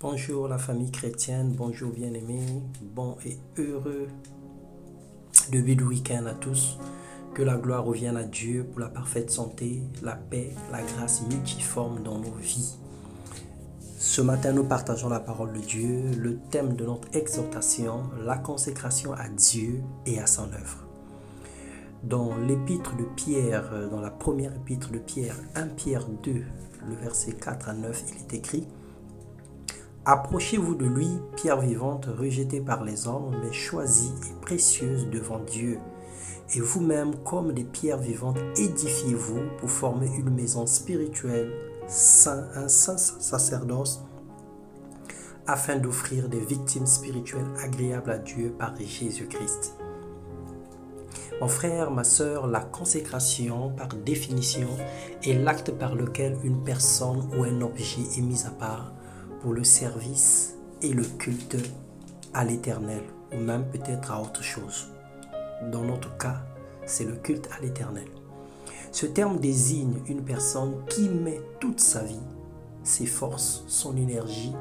Bonjour la famille chrétienne, bonjour bien-aimés, bon et heureux début de week-end à tous. Que la gloire revienne à Dieu pour la parfaite santé, la paix, la grâce multiforme dans nos vies. Ce matin, nous partageons la parole de Dieu, le thème de notre exhortation, la consécration à Dieu et à son œuvre. Dans l'épître de Pierre, dans la première épître de Pierre, 1 Pierre 2, le verset 4 à 9, il est écrit: Approchez-vous de lui, pierre vivante, rejetée par les hommes, mais choisie et précieuse devant Dieu. Et vous-même, comme des pierres vivantes, édifiez-vous pour former une maison spirituelle, un saint sacerdoce, afin d'offrir des victimes spirituelles agréables à Dieu par Jésus-Christ. Mon frère, ma sœur, la consécration, par définition, est l'acte par lequel une personne ou un objet est mis à part pour le service et le culte à l'Éternel, ou même peut-être à autre chose. Dans notre cas, c'est le culte à l'Éternel. Ce terme désigne une personne qui met toute sa vie, ses forces, son énergie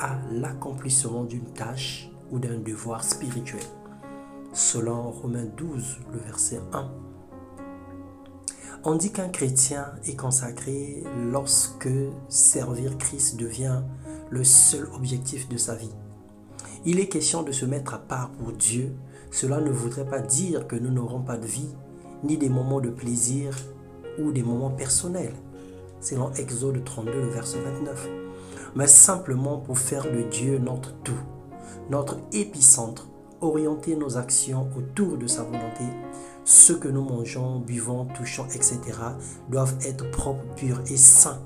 à l'accomplissement d'une tâche ou d'un devoir spirituel. Selon Romains 12, le verset 1, on dit qu'un chrétien est consacré lorsque servir Christ devient le seul objectif de sa vie. Il est question de se mettre à part pour Dieu. Cela ne voudrait pas dire que nous n'aurons pas de vie, ni des moments de plaisir ou des moments personnels, selon Exode 32, le verset 29, mais simplement pour faire de Dieu notre tout, notre épicentre, orienter nos actions autour de sa volonté. Ce que nous mangeons, buvons, touchons, etc. doivent être propres, purs et saints,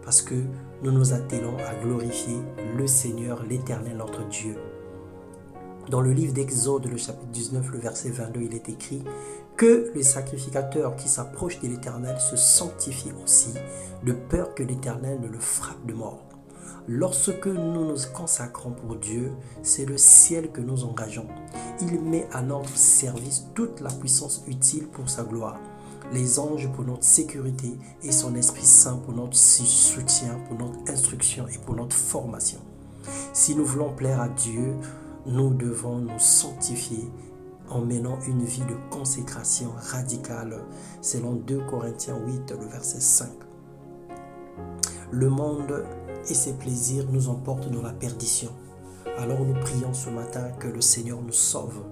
parce que nous nous attelons à glorifier le Seigneur, l'Éternel, notre Dieu. Dans le livre d'Exode, le chapitre 19, le verset 22, il est écrit que les sacrificateurs qui s'approchent de l'Éternel se sanctifient aussi, de peur que l'Éternel ne le frappe de mort. Lorsque nous nous consacrons pour Dieu, c'est le ciel que nous engageons. Il met à notre service toute la puissance utile pour sa gloire. Les anges pour notre sécurité et son Esprit Saint pour notre soutien, pour notre instruction et pour notre formation. Si nous voulons plaire à Dieu, nous devons nous sanctifier en menant une vie de consécration radicale, selon 2 Corinthiens 8, le verset 5. Le monde et ses plaisirs nous emportent dans la perdition. Alors nous prions ce matin que le Seigneur nous sauve,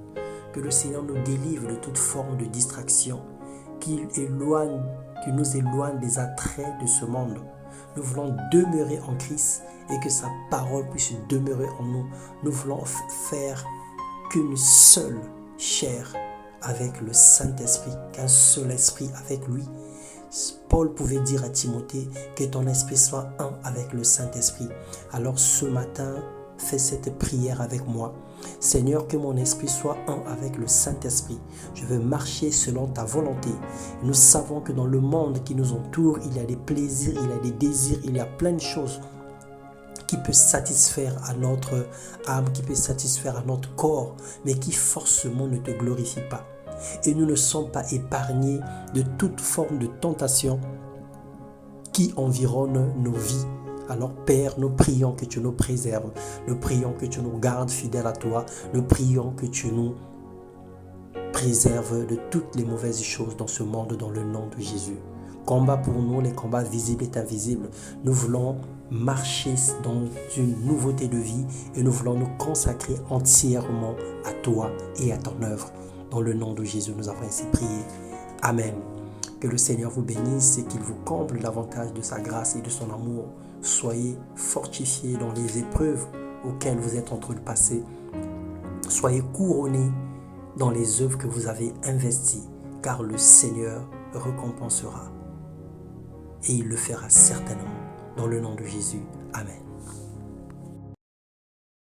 que le Seigneur nous délivre de toute forme de distraction, qu'il nous éloigne des attraits de ce monde. Nous voulons demeurer en Christ et que sa parole puisse demeurer en nous. Nous voulons faire qu'une seule chair avec le Saint-Esprit, qu'un seul esprit avec lui. Paul pouvait dire à Timothée que ton esprit soit un avec le Saint-Esprit. Alors ce matin, fais cette prière avec moi. Seigneur, que mon esprit soit un avec le Saint-Esprit. Je veux marcher selon ta volonté. Nous savons que dans le monde qui nous entoure, il y a des plaisirs, il y a des désirs, il y a plein de choses qui peut satisfaire à notre âme, qui peut satisfaire à notre corps, mais qui forcément ne te glorifie pas. Et nous ne sommes pas épargnés de toute forme de tentation qui environne nos vies. Alors Père, nous prions que tu nous préserves, nous prions que tu nous gardes fidèles à toi, nous prions que tu nous préserves de toutes les mauvaises choses dans ce monde, dans le nom de Jésus. Combat pour nous, les combats visibles et invisibles. Nous voulons marcher dans une nouveauté de vie et nous voulons nous consacrer entièrement à toi et à ton œuvre. Dans le nom de Jésus, nous avons ainsi prié. Amen. Que le Seigneur vous bénisse et qu'il vous comble davantage de sa grâce et de son amour. Soyez fortifiés dans les épreuves auxquelles vous êtes en train de passer. Soyez couronnés dans les œuvres que vous avez investies, car le Seigneur récompensera. Et il le fera certainement. Dans le nom de Jésus. Amen.